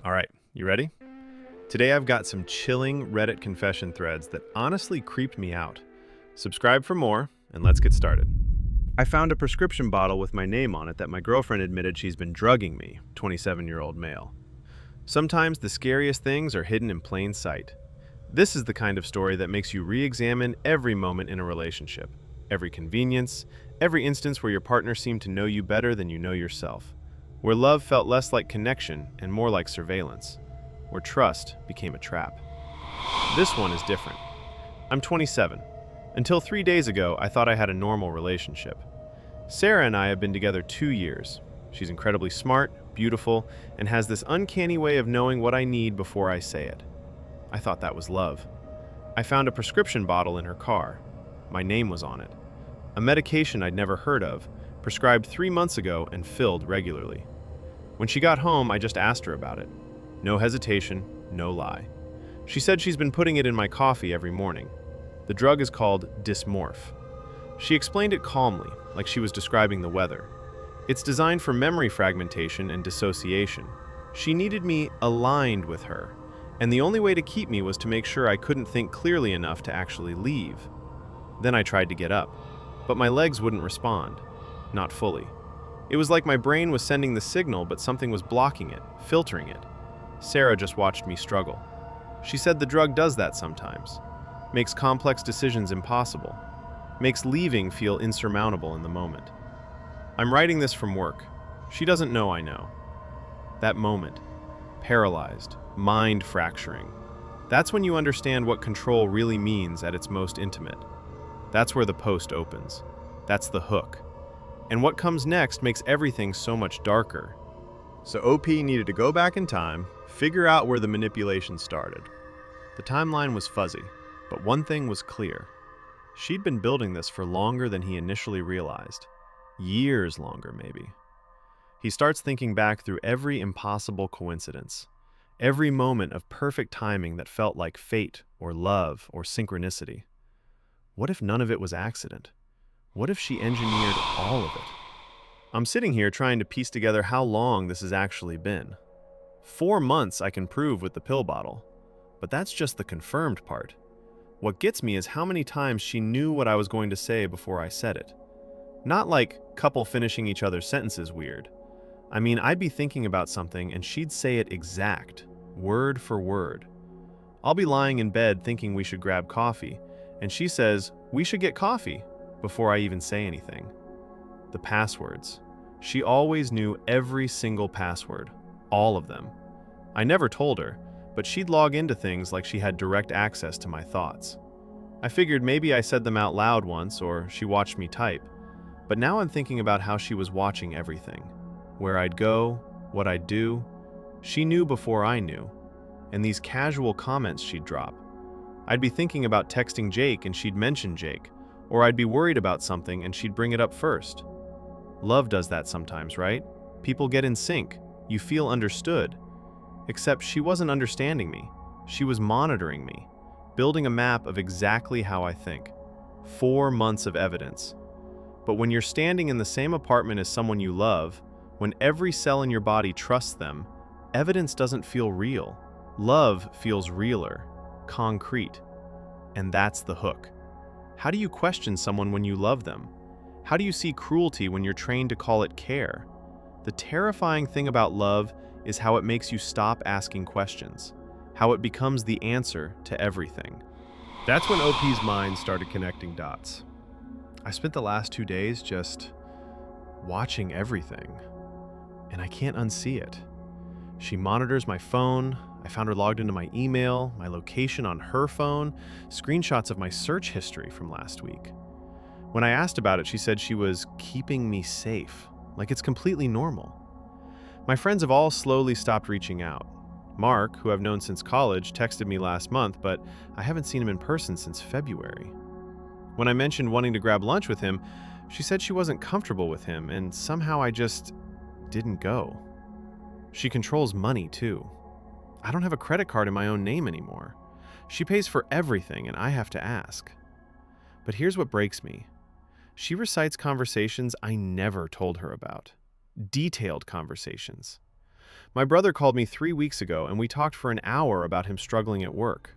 All right, you ready? Today I've got some chilling Reddit confession threads that honestly creeped me out. Subscribe for more, and let's get started. I found a prescription bottle with my name on it that my girlfriend admitted she's been drugging me, 27-year-old male. Sometimes the scariest things are hidden in plain sight. This is the kind of story that makes you re-examine every moment in a relationship, every convenience, every instance where your partner seemed to know you better than you know yourself, where love felt less like connection and more like surveillance, where trust became a trap. This one is different. I'm 27. Until 3 days ago, I thought I had a normal relationship. Sarah and I have been together 2 years. She's incredibly smart, beautiful, and has this uncanny way of knowing what I need before I say it. I thought that was love. I found a prescription bottle in her car. My name was on it. A medication I'd never heard of, prescribed 3 months ago and filled regularly. When she got home, I just asked her about it. No hesitation, no lie. She said she's been putting it in my coffee every morning. The drug is called Dysmorph. She explained it calmly, like she was describing the weather. It's designed for memory fragmentation and dissociation. She needed me aligned with her, and the only way to keep me was to make sure I couldn't think clearly enough to actually leave. Then I tried to get up, but my legs wouldn't respond. Not fully. It was like my brain was sending the signal, but something was blocking it, filtering it. Sarah just watched me struggle. She said the drug does that sometimes. Makes complex decisions impossible. Makes leaving feel insurmountable in the moment. I'm writing this from work. She doesn't know I know. That moment. Paralyzed. Mind fracturing. That's when you understand what control really means at its most intimate. That's where the post opens. That's the hook. And what comes next makes everything so much darker. So OP needed to go back in time, figure out where the manipulation started. The timeline was fuzzy, but one thing was clear. She'd been building this for longer than he initially realized. Years longer, maybe. He starts thinking back through every impossible coincidence, every moment of perfect timing that felt like fate or love or synchronicity. What if none of it was accident? What if she engineered all of it? I'm sitting here trying to piece together how long this has actually been. 4 months I can prove with the pill bottle, but that's just the confirmed part. What gets me is how many times she knew what I was going to say before I said it. Not like couple finishing each other's sentences weird. I mean, I'd be thinking about something and she'd say it exact, word for word. I'll be lying in bed thinking we should grab coffee, and she says, "We should get coffee," before I even say anything. The passwords. She always knew every single password, all of them. I never told her, but she'd log into things like she had direct access to my thoughts. I figured maybe I said them out loud once, or she watched me type, but now I'm thinking about how she was watching everything. Where I'd go, what I'd do. She knew before I knew, and these casual comments she'd drop. I'd be thinking about texting Jake and she'd mention Jake, or I'd be worried about something and she'd bring it up first. Love does that sometimes, right? People get in sync. You feel understood. Except she wasn't understanding me. She was monitoring me, building a map of exactly how I think. 4 months of evidence. But when you're standing in the same apartment as someone you love, when every cell in your body trusts them, evidence doesn't feel real. Love feels realer, concrete. And that's the hook. How do you question someone when you love them? How do you see cruelty when you're trained to call it care? The terrifying thing about love is how it makes you stop asking questions, how it becomes the answer to everything. That's when OP's mind started connecting dots. I spent the last 2 days just watching everything, and I can't unsee it. She monitors my phone. I found her logged into my email, my location on her phone, screenshots of my search history from last week. When I asked about it, she said she was keeping me safe, like it's completely normal. My friends have all slowly stopped reaching out. Mark, who I've known since college, texted me last month, but I haven't seen him in person since February. When I mentioned wanting to grab lunch with him, she said she wasn't comfortable with him, and somehow I just didn't go. She controls money, too. I don't have a credit card in my own name anymore. She pays for everything, and I have to ask. But here's what breaks me. She recites conversations I never told her about. Detailed conversations. My brother called me 3 weeks ago and we talked for an hour about him struggling at work.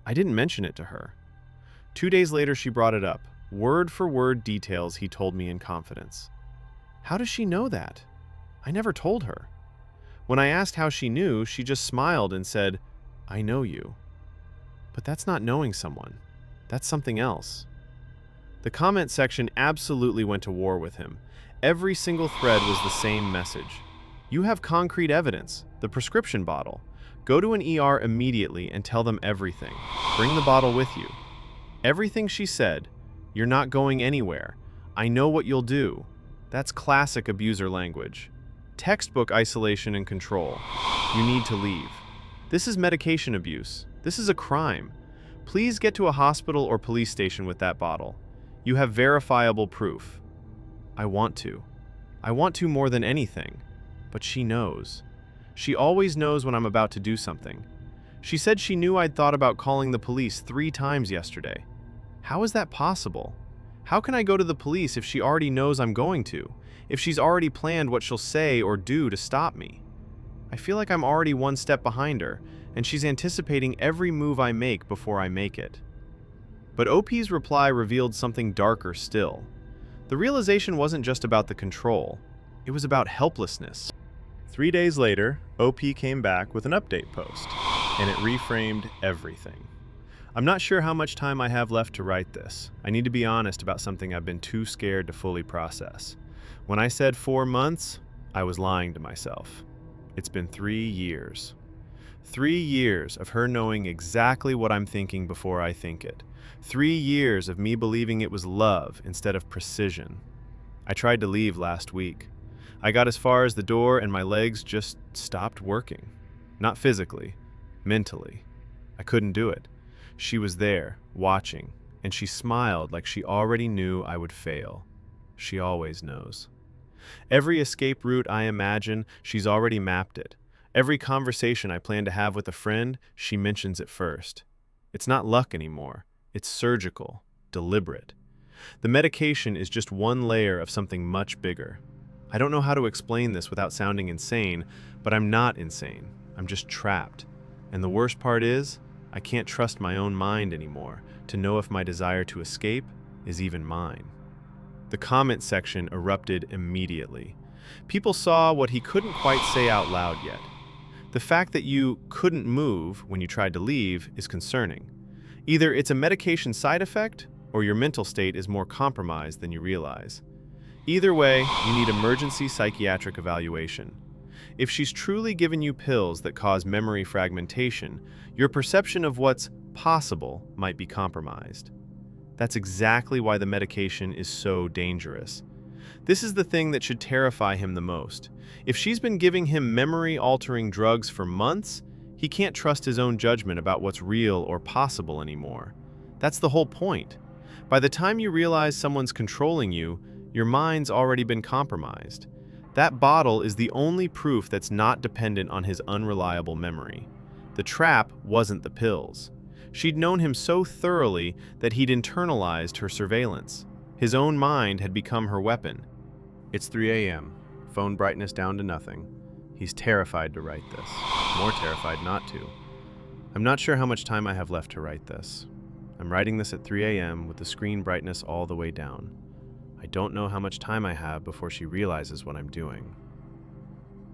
I didn't mention it to her. 2 days later, she brought it up, word for word details he told me in confidence. How does she know that? I never told her. When I asked how she knew, she just smiled and said, "I know you." But that's not knowing someone. That's something else. The comment section absolutely went to war with him. Every single thread was the same message. You have concrete evidence, the prescription bottle. Go to an ER immediately and tell them everything. Bring the bottle with you. Everything she said, "You're not going anywhere. I know what you'll do." That's classic abuser language. Textbook isolation and control. You need to leave. This is medication abuse. This is a crime. Please get to a hospital or police station with that bottle. You have verifiable proof. I want to. I want to more than anything. But she knows. She always knows when I'm about to do something. She said she knew I'd thought about calling the police 3 times yesterday. How is that possible? How can I go to the police if she already knows I'm going to? If she's already planned what she'll say or do to stop me? I feel like I'm already one step behind her, and she's anticipating every move I make before I make it. But OP's reply revealed something darker still. The realization wasn't just about the control. It was about helplessness. 3 days later, OP came back with an update post, and it reframed everything. I'm not sure how much time I have left to write this. I need to be honest about something I've been too scared to fully process. When I said 4 months, I was lying to myself. It's been 3 years. 3 years of her knowing exactly what I'm thinking before I think it. 3 years of me believing it was love instead of precision. I tried to leave last week. I got as far as the door and my legs just stopped working. Not physically, mentally. I couldn't do it. She was there, watching, and she smiled like she already knew I would fail. She always knows. Every escape route I imagine, she's already mapped it. Every conversation I plan to have with a friend, she mentions it first. It's not luck anymore. It's surgical, deliberate. The medication is just one layer of something much bigger. I don't know how to explain this without sounding insane, but I'm not insane. I'm just trapped. And the worst part is, I can't trust my own mind anymore to know if my desire to escape is even mine. The comment section erupted immediately. People saw what he couldn't quite say out loud yet. The fact that you couldn't move when you tried to leave is concerning. Either it's a medication side effect, or your mental state is more compromised than you realize. Either way, you need emergency psychiatric evaluation. If she's truly given you pills that cause memory fragmentation, your perception of what's possible might be compromised. That's exactly why the medication is so dangerous. This is the thing that should terrify him the most. If she's been giving him memory-altering drugs for months, he can't trust his own judgment about what's real or possible anymore. That's the whole point. By the time you realize someone's controlling you, your mind's already been compromised. That bottle is the only proof that's not dependent on his unreliable memory. The trap wasn't the pills. She'd known him so thoroughly that he'd internalized her surveillance. His own mind had become her weapon. It's 3 a.m., phone brightness down to nothing. He's terrified to write this, more terrified not to. I'm not sure how much time I have left to write this. I'm writing this at 3 a.m. with the screen brightness all the way down. I don't know how much time I have before she realizes what I'm doing.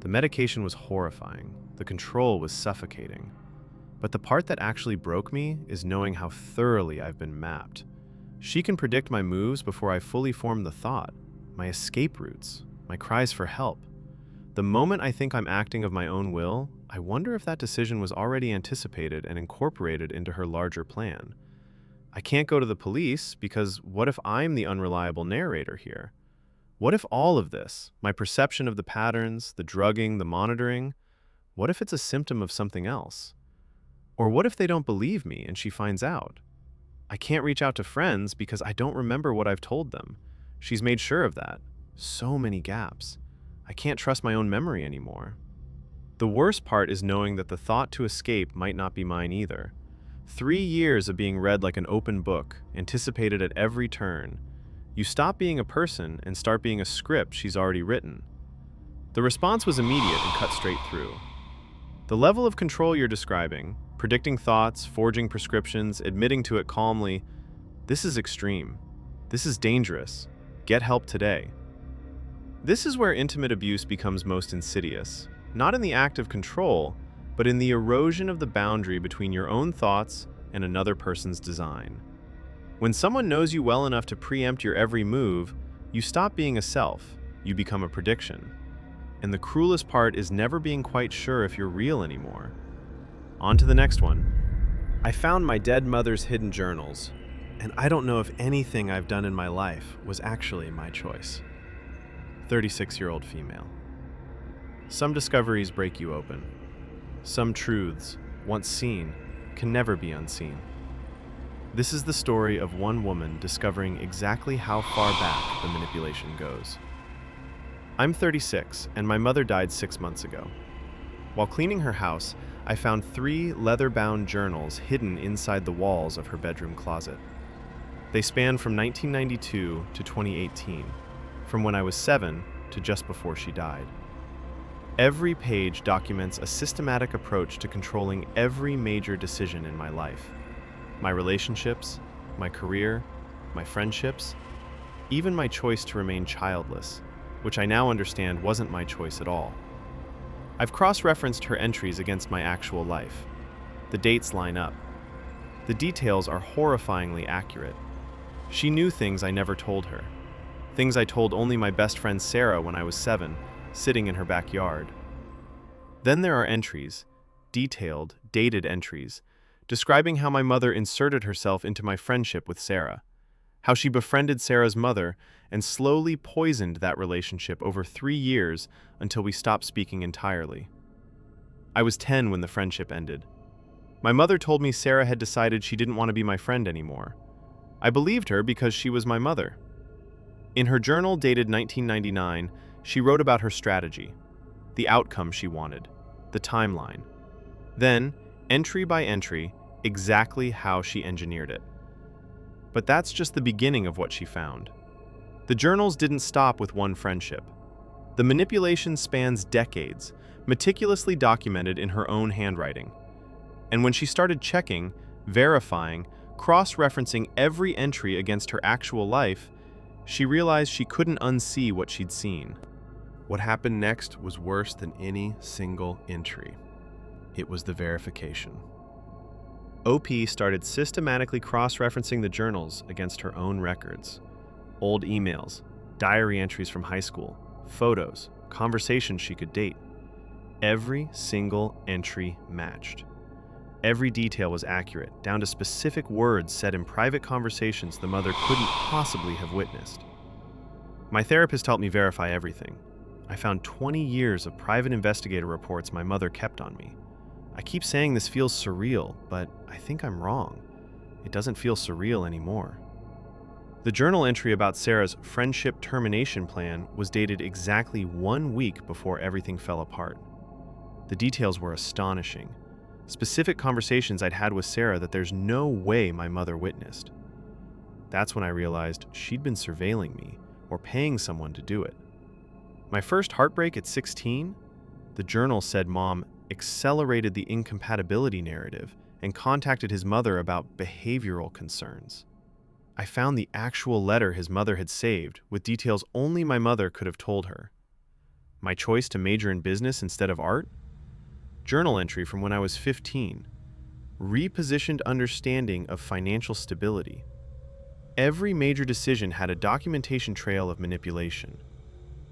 The medication was horrifying. The control was suffocating. But the part that actually broke me is knowing how thoroughly I've been mapped. She can predict my moves before I fully form the thought, my escape routes, my cries for help. The moment I think I'm acting of my own will, I wonder if that decision was already anticipated and incorporated into her larger plan. I can't go to the police because what if I'm the unreliable narrator here? What if all of this, my perception of the patterns, the drugging, the monitoring, what if it's a symptom of something else? Or what if they don't believe me and she finds out? I can't reach out to friends because I don't remember what I've told them. She's made sure of that. So many gaps. I can't trust my own memory anymore. The worst part is knowing that the thought to escape might not be mine either. 3 years of being read like an open book, anticipated at every turn. You stop being a person and start being a script she's already written. The response was immediate and cut straight through. The level of control you're describing, predicting thoughts, forging prescriptions, admitting to it calmly, this is extreme. This is dangerous. Get help today. This is where intimate abuse becomes most insidious, not in the act of control, but in the erosion of the boundary between your own thoughts and another person's design. When someone knows you well enough to preempt your every move, you stop being a self, you become a prediction. And the cruelest part is never being quite sure if you're real anymore. On to the next one. I found my dead mother's hidden journals, and I don't know if anything I've done in my life was actually my choice. 36-year-old female. Some discoveries break you open. Some truths, once seen, can never be unseen. This is the story of one woman discovering exactly how far back the manipulation goes. I'm 36, and my mother died 6 months ago. While cleaning her house, I found 3 leather-bound journals hidden inside the walls of her bedroom closet. They span from 1992 to 2018, from when I was 7 to just before she died. Every page documents a systematic approach to controlling every major decision in my life. My relationships, my career, my friendships, even my choice to remain childless, which I now understand wasn't my choice at all. I've cross-referenced her entries against my actual life. The dates line up. The details are horrifyingly accurate. She knew things I never told her. Things I told only my best friend Sarah when I was 7, sitting in her backyard. Then there are entries, detailed, dated entries, describing how my mother inserted herself into my friendship with Sarah, how she befriended Sarah's mother and slowly poisoned that relationship over 3 years until we stopped speaking entirely. I was 10 when the friendship ended. My mother told me Sarah had decided she didn't want to be my friend anymore. I believed her because she was my mother. In her journal dated 1999, she wrote about her strategy, the outcome she wanted, the timeline. Then, entry by entry, exactly how she engineered it. But that's just the beginning of what she found. The journals didn't stop with one friendship. The manipulation spans decades, meticulously documented in her own handwriting. And when she started checking, verifying, cross-referencing every entry against her actual life, she realized she couldn't unsee what she'd seen. What happened next was worse than any single entry. It was the verification. OP started systematically cross-referencing the journals against her own records. Old emails, diary entries from high school, photos, conversations she could date. Every single entry matched. Every detail was accurate, down to specific words said in private conversations the mother couldn't possibly have witnessed. My therapist helped me verify everything. I found 20 years of private investigator reports my mother kept on me. I keep saying this feels surreal, but I think I'm wrong. It doesn't feel surreal anymore. The journal entry about Sarah's friendship termination plan was dated exactly 1 week before everything fell apart. The details were astonishing. Specific conversations I'd had with Sarah that there's no way my mother witnessed. That's when I realized she'd been surveilling me or paying someone to do it. My first heartbreak at 16, the journal said Mom accelerated the incompatibility narrative and contacted his mother about behavioral concerns. I found the actual letter his mother had saved with details only my mother could have told her. My choice to major in business instead of art? Journal entry from when I was 15. Repositioned understanding of financial stability. Every major decision had a documentation trail of manipulation.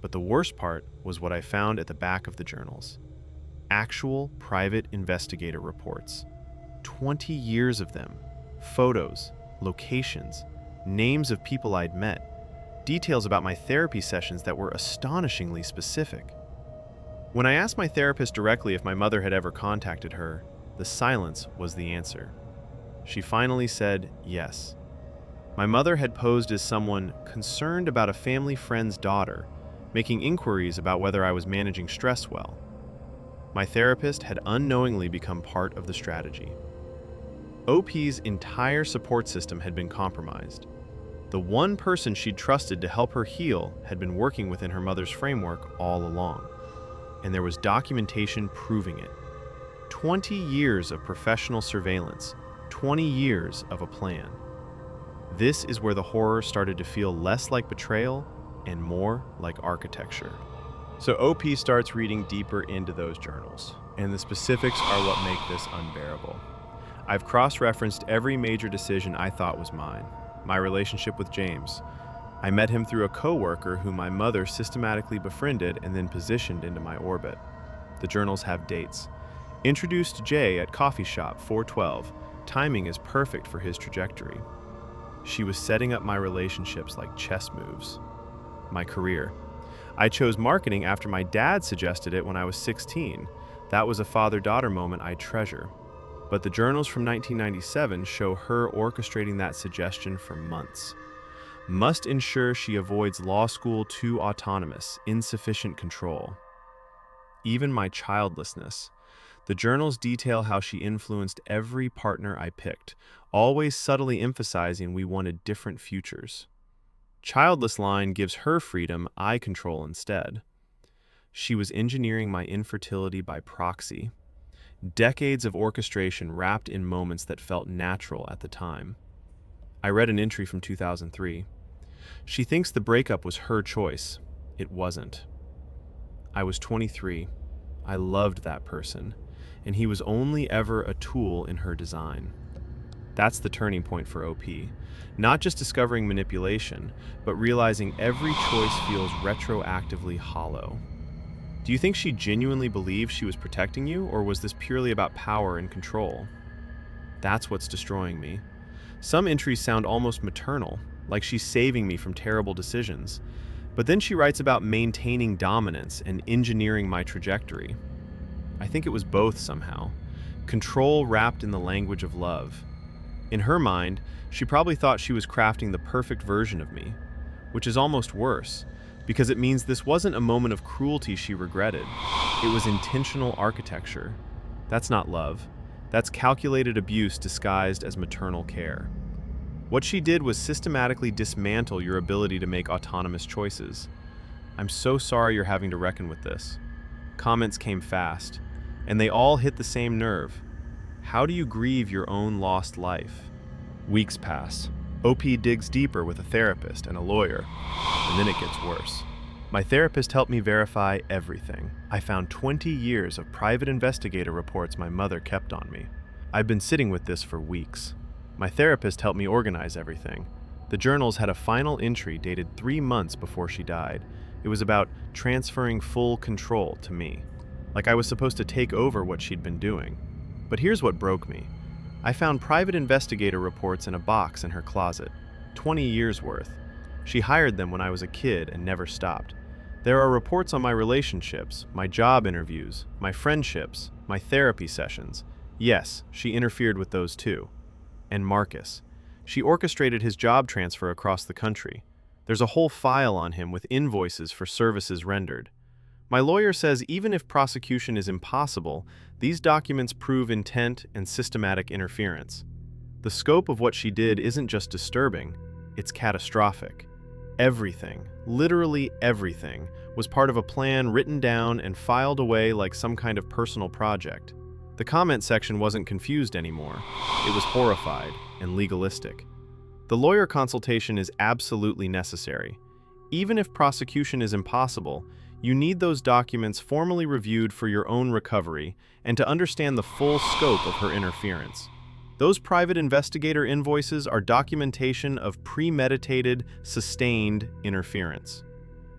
But the worst part was what I found at the back of the journals. Actual private investigator reports. 20 years of them. Photos, locations, names of people I'd met. Details about my therapy sessions that were astonishingly specific. When I asked my therapist directly if my mother had ever contacted her, the silence was the answer. She finally said yes. My mother had posed as someone concerned about a family friend's daughter, making inquiries about whether I was managing stress well. My therapist had unknowingly become part of the strategy. OP's entire support system had been compromised. The one person she'd trusted to help her heal had been working within her mother's framework all along. and there was documentation proving it. 20 years of professional surveillance, 20 years of a plan. This is where the horror started to feel less like betrayal and more like architecture. So OP starts reading deeper into those journals, and the specifics are what make this unbearable. I've cross-referenced every major decision I thought was mine. My relationship with James. I met him through a coworker who my mother systematically befriended and then positioned into my orbit. The journals have dates. Introduced Jay at coffee shop 412. Timing is perfect for his trajectory. She was setting up my relationships like chess moves. My career. I chose marketing after my dad suggested it when I was 16. That was a father-daughter moment I treasure. But the journals from 1997 show her orchestrating that suggestion for months. Must ensure she avoids law school too autonomous, insufficient control. Even my childlessness. The journals detail how she influenced every partner I picked, always subtly emphasizing we wanted different futures. Childless line gives her freedom, I control instead. She was engineering my infertility by proxy. Decades of orchestration wrapped in moments that felt natural at the time. I read an entry from 2003. She thinks the breakup was her choice. It wasn't. I was 23. I loved that person, and he was only ever a tool in her design. That's the turning point for OP. Not just discovering manipulation, but realizing every choice feels retroactively hollow. Do you think she genuinely believed she was protecting you, or was this purely about power and control? That's what's destroying me. Some entries sound almost maternal, like she's saving me from terrible decisions. But then she writes about maintaining dominance and engineering my trajectory. I think it was both somehow. Control wrapped in the language of love. In her mind, she probably thought she was crafting the perfect version of me, which is almost worse, because it means this wasn't a moment of cruelty she regretted. It was intentional architecture. That's not love. That's calculated abuse disguised as maternal care. What she did was systematically dismantle your ability to make autonomous choices. I'm so sorry you're having to reckon with this. Comments came fast, and they all hit the same nerve. How do you grieve your own lost life? Weeks pass. OP digs deeper with a therapist and a lawyer, and then it gets worse. My therapist helped me verify everything. I found 20 years of private investigator reports my mother kept on me. I've been sitting with this for weeks. My therapist helped me organize everything. The journals had a final entry dated 3 months before she died. It was about transferring full control to me, like I was supposed to take over what she'd been doing. But here's what broke me. I found private investigator reports in a box in her closet, 20 years worth. She hired them when I was a kid and never stopped. There are reports on my relationships, my job interviews, my friendships, my therapy sessions. Yes, she interfered with those too. And Marcus. She orchestrated his job transfer across the country. There's a whole file on him with invoices for services rendered. My lawyer says even if prosecution is impossible, these documents prove intent and systematic interference. The scope of what she did isn't just disturbing, it's catastrophic. Everything, literally everything, was part of a plan written down and filed away like some kind of personal project. The comment section wasn't confused anymore. It was horrified and legalistic. The lawyer consultation is absolutely necessary. Even if prosecution is impossible, you need those documents formally reviewed for your own recovery and to understand the full scope of her interference. Those private investigator invoices are documentation of premeditated, sustained interference.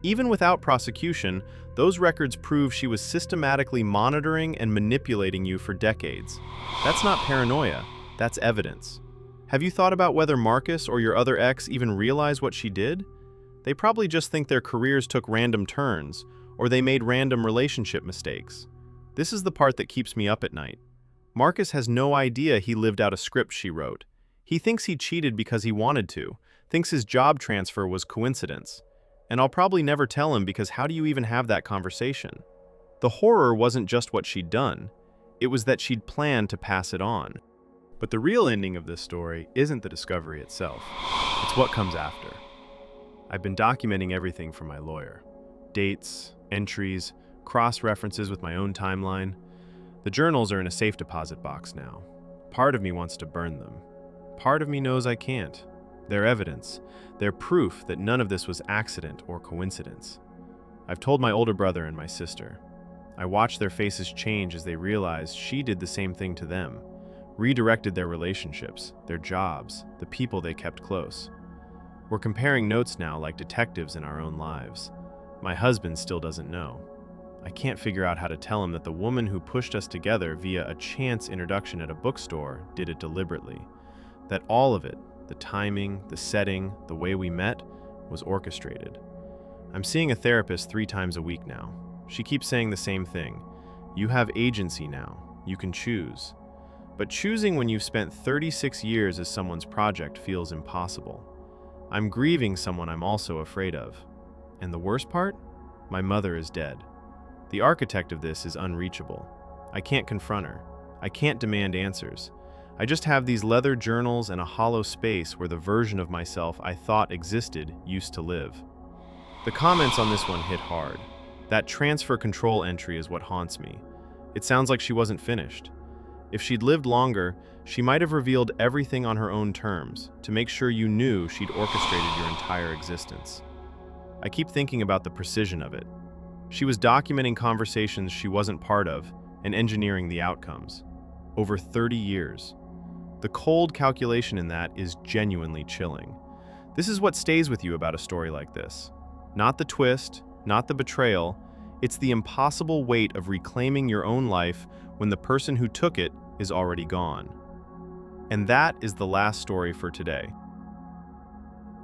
Even without prosecution, those records prove she was systematically monitoring and manipulating you for decades. That's not paranoia, that's evidence. Have you thought about whether Marcus or your other ex even realize what she did? They probably just think their careers took random turns, or they made random relationship mistakes. This is the part that keeps me up at night. Marcus has no idea he lived out a script she wrote. He thinks he cheated because he wanted to, thinks his job transfer was coincidence. And I'll probably never tell him because how do you even have that conversation? The horror wasn't just what she'd done, it was that she'd planned to pass it on. But the real ending of this story isn't the discovery itself, it's what comes after. I've been documenting everything for my lawyer. Dates, entries, cross-references with my own timeline. The journals are in a safe deposit box now. Part of me wants to burn them. Part of me knows I can't. They're evidence. They're proof that none of this was accident or coincidence. I've told my older brother and my sister. I watched their faces change as they realized she did the same thing to them, redirected their relationships, their jobs, the people they kept close. We're comparing notes now like detectives in our own lives. My husband still doesn't know. I can't figure out how to tell him that the woman who pushed us together via a chance introduction at a bookstore did it deliberately. That all of it, the timing, the setting, the way we met, was orchestrated. I'm seeing a therapist 3 times a week now. She keeps saying the same thing. You have agency now. You can choose. But choosing when you've spent 36 years as someone's project feels impossible. I'm grieving someone I'm also afraid of. And the worst part? My mother is dead. The architect of this is unreachable. I can't confront her. I can't demand answers. I just have these leather journals and a hollow space where the version of myself I thought existed used to live. The comments on this one hit hard. That transfer control entry is what haunts me. It sounds like she wasn't finished. If she'd lived longer, she might have revealed everything on her own terms to make sure you knew she'd orchestrated your entire existence. I keep thinking about the precision of it. She was documenting conversations she wasn't part of and engineering the outcomes. Over 30 years. The cold calculation in that is genuinely chilling. This is what stays with you about a story like this. Not the twist, not the betrayal, it's the impossible weight of reclaiming your own life when the person who took it is already gone. And that is the last story for today.